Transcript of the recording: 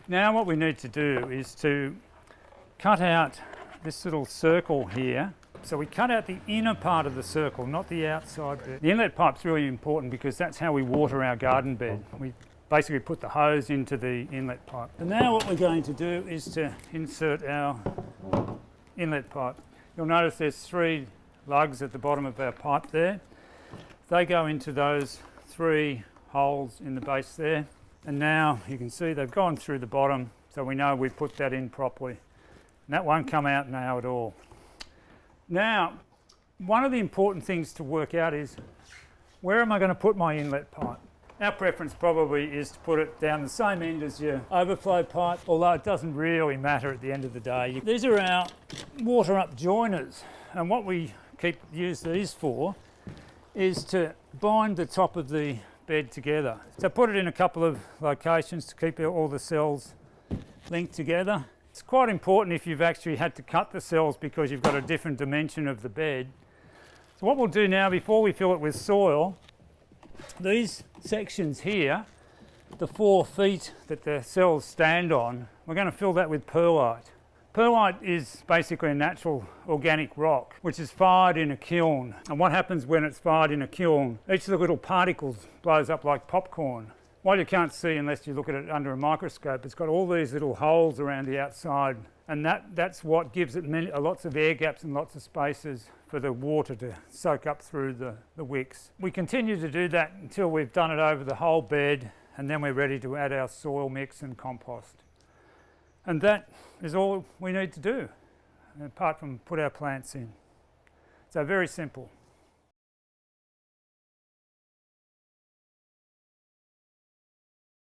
Now what we need to do is to cut out this little circle here. So we cut out the inner part of the circle, not the outside bit. The inlet pipe's really important because that's how we water our garden bed. We basically put the hose into the inlet pipe. And now what we're going to do is to insert our inlet pipe. You'll notice there's 3 lugs at the bottom of our pipe there. They go into those 3 holes in the base there. And now you can see they've gone through the bottom, so we know we've put that in properly. And that won't come out now at all. Now, one of the important things to work out is, where am I going to put my inlet pipe? Our preference probably is to put it down the same end as your overflow pipe, although it doesn't really matter at the end of the day. These are our WaterUp joiners, and what we use these for is to bind the top of the bed together. So put it in a couple of locations to keep all the cells linked together. It's quite important if you've actually had to cut the cells because you've got a different dimension of the bed. So what we'll do now, before we fill it with soil, these sections here, the 4 feet that the cells stand on, we're going to fill that with perlite. Perlite is basically a natural organic rock which is fired in a kiln, and what happens when it's fired in a kiln, each of the little particles blows up like popcorn. What you can't see unless you look at it under a microscope, it's got all these little holes around the outside, and that's what gives it lots of air gaps and lots of spaces for the water to soak up through the wicks. We continue to do that until we've done it over the whole bed, and then we're ready to add our soil mix and compost. And that is all we need to do, apart from put our plants in. So very simple.